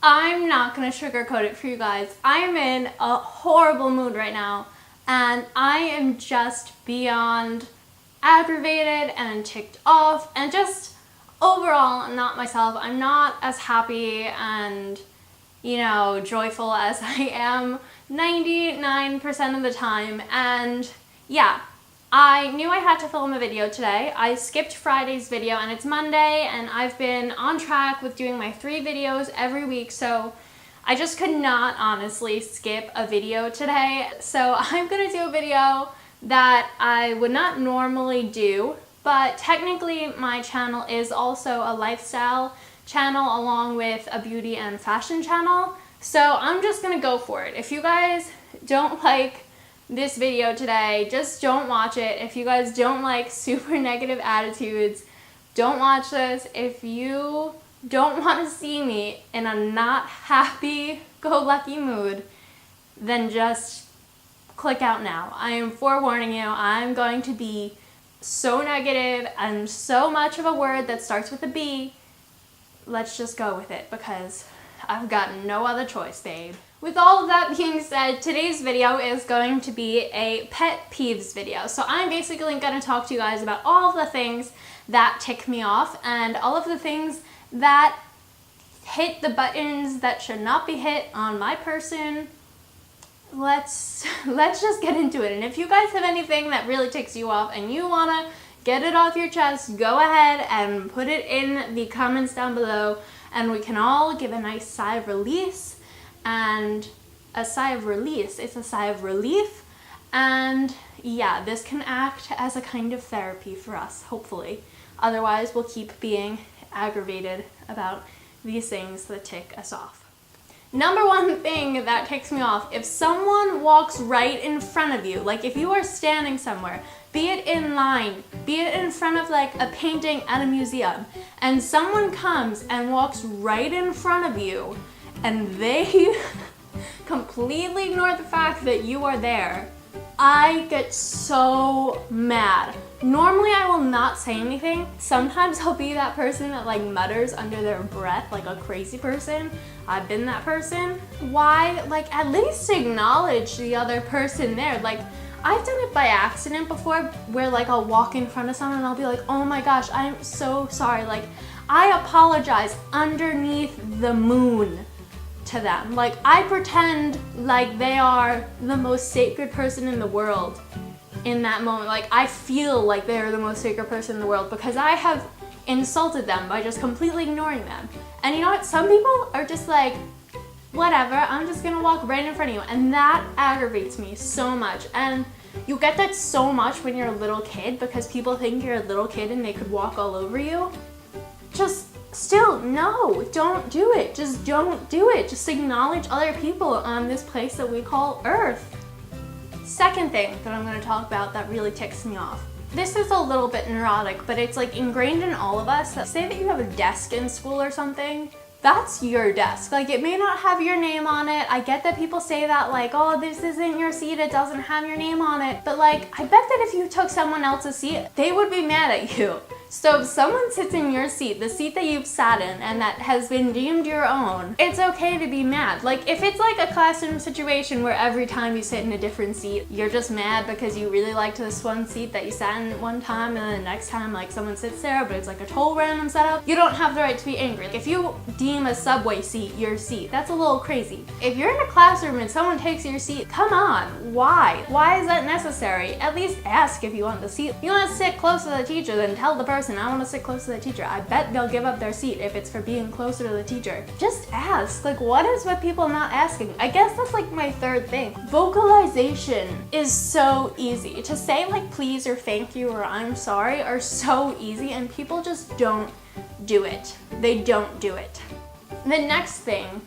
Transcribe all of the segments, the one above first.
I'm not gonna sugarcoat it for you guys. I am in a horrible mood right now, and I am just beyond aggravated and ticked off and just overall not myself. I'm not as happy and, you know, joyful as I am 99% of the time. And yeah, I knew I had to film a video today. I skipped Friday's video and it's Monday, and I've been on track with doing my 3 videos every week, so I just could not honestly skip a video today. So I'm gonna do a video that I would not normally do, but technically my channel is also a lifestyle channel along with a beauty and fashion channel. So I'm just gonna go for it. If you guys don't like this video today, just don't watch it. If you guys don't like super negative attitudes, don't watch this. If you don't want to see me in a not happy-go-lucky mood, then just click out now. I am forewarning you, I'm going to be so negative and so much of a word that starts with a B. Let's just go with it because I've got no other choice, babe. With all of that being said, today's video is going to be a pet peeves video. So I'm basically going to talk to you guys about all of the things that tick me off and all of the things that hit the buttons that should not be hit on my person. Let's just get into it. And if you guys have anything that really ticks you off and you want to get it off your chest, go ahead and put it in the comments down below, and we can all give a nice sigh of release. And a sigh of release, it's a sigh of relief, and yeah, this can act as a kind of therapy for us, hopefully. Otherwise, we'll keep being aggravated about these things that tick us off. Number one thing that ticks me off, if someone walks right in front of you, like if you are standing somewhere, be it in line, be it in front of like a painting at a museum, and someone comes and walks right in front of you, and they completely ignore the fact that you are there, I get so mad. Normally I will not say anything. Sometimes I'll be that person that like mutters under their breath like a crazy person. I've been that person. Why? Like, at least acknowledge the other person there. Like, I've done it by accident before where like I'll walk in front of someone and I'll be like, oh my gosh, I'm so sorry. Like, I apologize underneath the moon to them. Like, I pretend like they are the most sacred person in the world in that moment. Like, I feel like they're the most sacred person in the world because I have insulted them by just completely ignoring them. And you know what? Some people are just like, whatever, I'm just gonna walk right in front of you. And that aggravates me so much. And you get that so much when you're a little kid because people think you're a little kid and they could walk all over you. Just still, no, don't do it. Just don't do it. Just acknowledge other people on this place that we call Earth. Second thing that I'm going to talk about that really ticks me off. This is a little bit neurotic, but it's like ingrained in all of us. Say that you have a desk in school or something. That's your desk. Like, it may not have your name on it. I get that people say that like, oh, this isn't your seat, it doesn't have your name on it. But like, I bet that if you took someone else's seat, they would be mad at you. So if someone sits in your seat, the seat that you've sat in and that has been deemed your own, it's okay to be mad. Like, if it's like a classroom situation where every time you sit in a different seat, you're just mad because you really liked this one seat that you sat in one time, and then the next time like someone sits there but it's like a total random setup, you don't have the right to be angry. If you deem a subway seat your seat, that's a little crazy. If you're in a classroom and someone takes your seat, come on, why? Why is that necessary? At least ask if you want the seat. You want to sit close to the teacher, then tell the person, I want to sit close to the teacher. I bet they'll give up their seat if it's for being closer to the teacher. Just ask. Like, what is with people not asking? I guess that's like my third thing. Vocalization is so easy. To say like please or thank you or I'm sorry are so easy, and people just don't do it. They don't do it. The next thing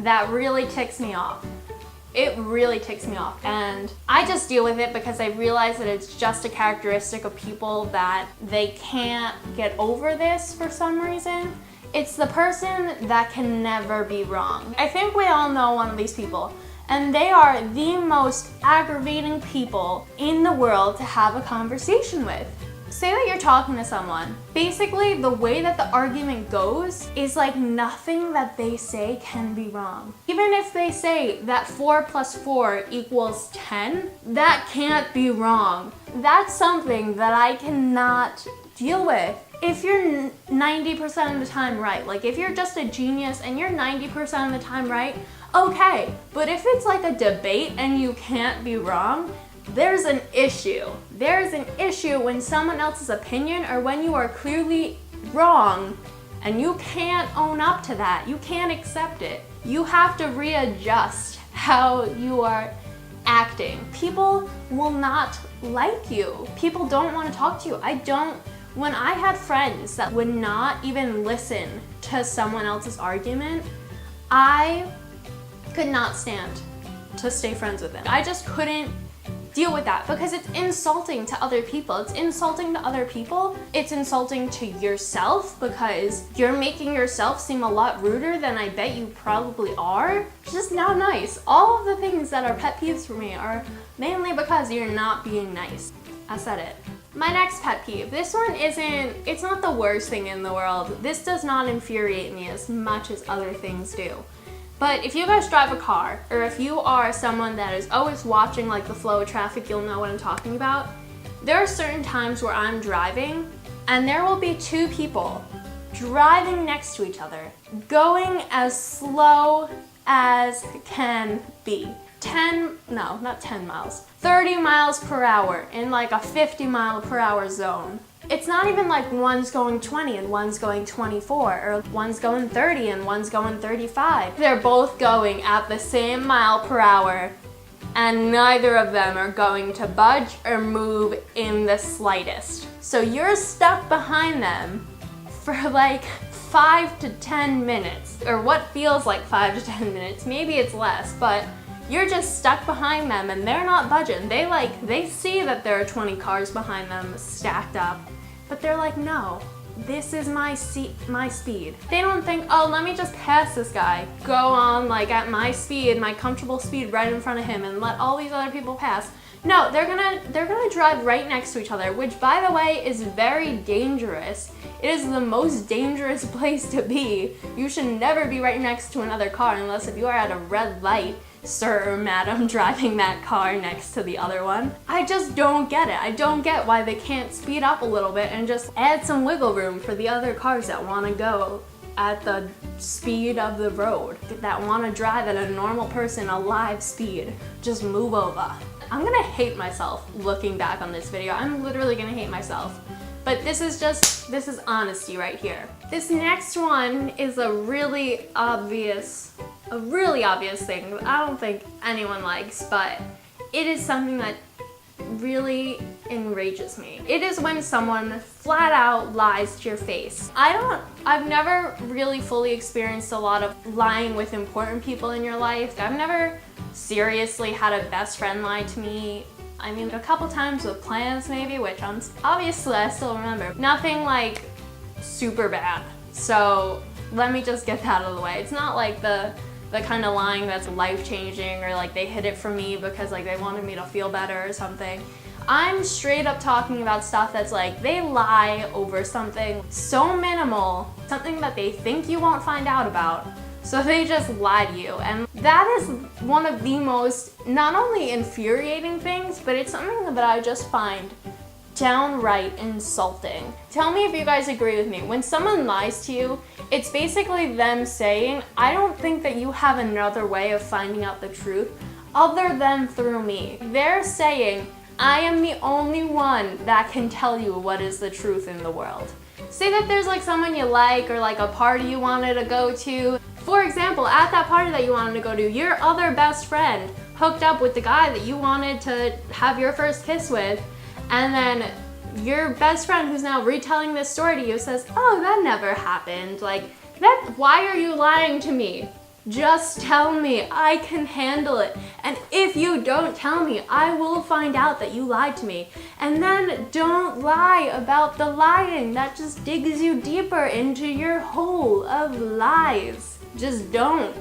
that really ticks me off, it really ticks me off, and I just deal with it because I realize that it's just a characteristic of people that they can't get over this for some reason. It's the person that can never be wrong. I think we all know one of these people, and they are the most aggravating people in the world to have a conversation with. say that you're talking to someone. Basically, the way that the argument goes is like nothing that they say can be wrong. Even if they say that 4 plus 4 equals 10, that can't be wrong. That's something that I cannot deal with. If you're 90% of the time right, like if you're just a genius and you're 90% of the time right, okay. But if it's like a debate and you can't be wrong, there's an issue. There's an issue when someone else's opinion or when you are clearly wrong and you can't own up to that. You can't accept it. You have to readjust how you are acting. People will not like you. People don't want to talk to you. When I had friends that would not even listen to someone else's argument, I could not stand to stay friends with them. I just couldn't deal with that because it's insulting to other people. It's insulting to other people. It's insulting to yourself because you're making yourself seem a lot ruder than I bet you probably are. It's just not nice. All of the things that are pet peeves for me are mainly because you're not being nice. I said it. My next pet peeve. This one it's not the worst thing in the world. This does not infuriate me as much as other things do. But if you guys drive a car, or if you are someone that is always watching like the flow of traffic, you'll know what I'm talking about. There are certain times where I'm driving and there will be two people driving next to each other, going as slow as can be. 30 miles per hour in like a 50 mile per hour zone. It's not even like one's going 20 and one's going 24, or one's going 30 and one's going 35. They're both going at the same mile per hour and neither of them are going to budge or move in the slightest. So you're stuck behind them for like 5 to 10 minutes, or what feels like 5 to 10 minutes. Maybe it's less, but you're just stuck behind them and they're not budging. They see that there are 20 cars behind them stacked up, but they're like, no, this is my speed. They don't think, oh, let me just pass this guy, go on like at my speed, my comfortable speed right in front of him and let all these other people pass. No, they're gonna drive right next to each other, which by the way is very dangerous. It is the most dangerous place to be. You should never be right next to another car unless if you are at a red light, sir or madam, driving that car next to the other one. I just don't get it. I don't get why they can't speed up a little bit and just add some wiggle room for the other cars that want to go at the speed of the road, that want to drive at a normal person alive speed. Just move over. I'm gonna hate myself looking back on this video. I'm literally gonna hate myself. But this is honesty right here. This next one is a really obvious thing that I don't think anyone likes, but it is something that really enrages me. It is when someone flat out lies to your face. I've never really fully experienced a lot of lying with important people in your life. I've never seriously had a best friend lie to me. I mean, a couple times with plans maybe, which obviously I still remember. Nothing like super bad. So let me just get that out of the way. It's not like the kind of lying that's life-changing, or like they hid it from me because like they wanted me to feel better or something. I'm straight up talking about stuff that's like they lie over something so minimal, something that they think you won't find out about. So they just lie to you, and that is one of the most not only infuriating things, but it's something that I just find downright insulting. Tell me if you guys agree with me. When someone lies to you, it's basically them saying, I don't think that you have another way of finding out the truth other than through me. They're saying, I am the only one that can tell you what is the truth in the world. Say that there's like someone you like, or like a party you wanted to go to. For example, at that party that you wanted to go to, your other best friend hooked up with the guy that you wanted to have your first kiss with, and then your best friend, who's now retelling this story to you, says, oh, that never happened. Like, why are you lying to me? Just tell me, I can handle it. And if you don't tell me, I will find out that you lied to me. And then don't lie about the lying. That just digs you deeper into your hole of lies. Just don't.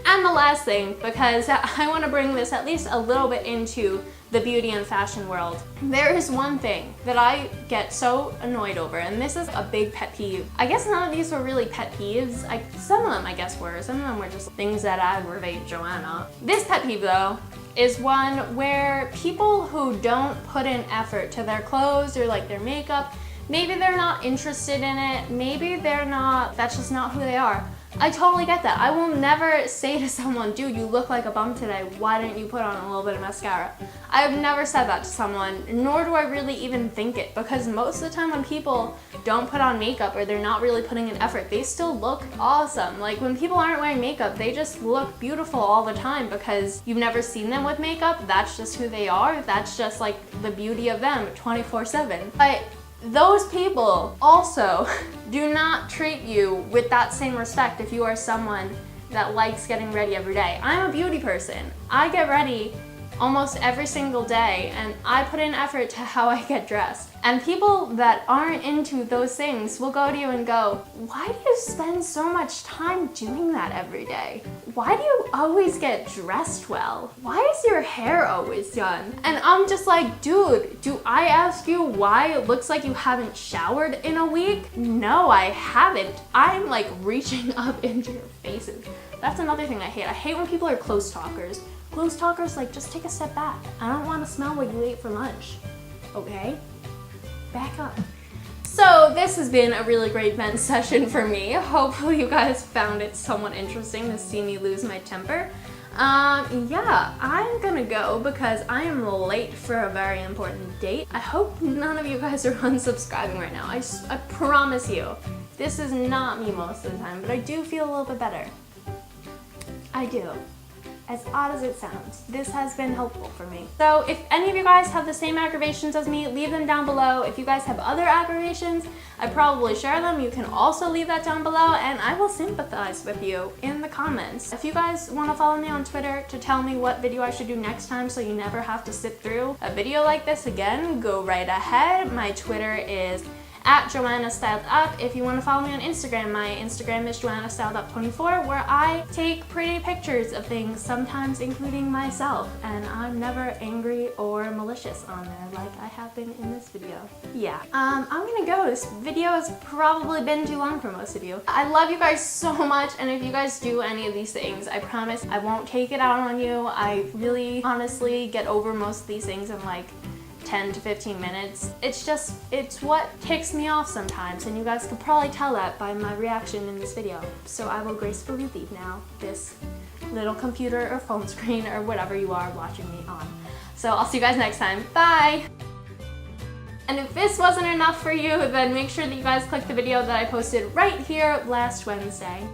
And the last thing, because I want to bring this at least a little bit into the beauty and fashion world, there is one thing that I get so annoyed over, and this is a big pet peeve. I guess none of these were really pet peeves. Some of them I guess were. Some of them were just things that aggravate Joanna. This pet peeve though is one where people who don't put in effort to their clothes or like their makeup, maybe they're not interested in it, maybe that's just not who they are. I totally get that. I will never say to someone, dude, you look like a bum today, why didn't you put on a little bit of mascara? I've never said that to someone, nor do I really even think it, because most of the time when people don't put on makeup or they're not really putting in effort, they still look awesome. Like when people aren't wearing makeup, they just look beautiful all the time because you've never seen them with makeup. That's just who they are. That's just like the beauty of them 24/7. But those people also do not treat you with that same respect if you are someone that likes getting ready every day. I'm a beauty person. I get ready almost every single day and I put in effort to how I get dressed. And people that aren't into those things will go to you and go, why do you spend so much time doing that every day? Why do you always get dressed well? Why is your hair always done? And I'm just like, dude, do I ask you why it looks like you haven't showered in a week? No, I haven't. I'm like reaching up into your faces. That's another thing I hate. I hate when people are close talkers. Close talkers, like, just take a step back. I don't want to smell what you ate for lunch, okay? Back up. So this has been a really great vent session for me. Hopefully you guys found it somewhat interesting to see me lose my temper. Yeah, I'm gonna go because I am late for a very important date. I hope none of you guys are unsubscribing right now. I promise you, this is not me most of the time, but I do feel a little bit better. I do. As odd as it sounds, this has been helpful for me. So if any of you guys have the same aggravations as me, leave them down below. If you guys have other aggravations, I probably share them. You can also leave that down below and I will sympathize with you in the comments. If you guys want to follow me on Twitter to tell me what video I should do next time so you never have to sit through a video like this again, go right ahead. My Twitter is @JoannaStyledUp. If you want to follow me on Instagram, my Instagram is JoannaStyledUp24, where I take pretty pictures of things, sometimes including myself, and I'm never angry or malicious on there like I have been in this video. Yeah, I'm gonna go. This video has probably been too long for most of you. I love you guys so much, and if you guys do any of these things, I promise I won't take it out on you. I really honestly get over most of these things in like 10 to 15 minutes. It's what ticks me off sometimes, and you guys could probably tell that by my reaction in this video. So I will gracefully leave now this little computer or phone screen or whatever you are watching me on. So I'll see you guys next time. Bye! And if this wasn't enough for you, then make sure that you guys click the video that I posted right here last Wednesday.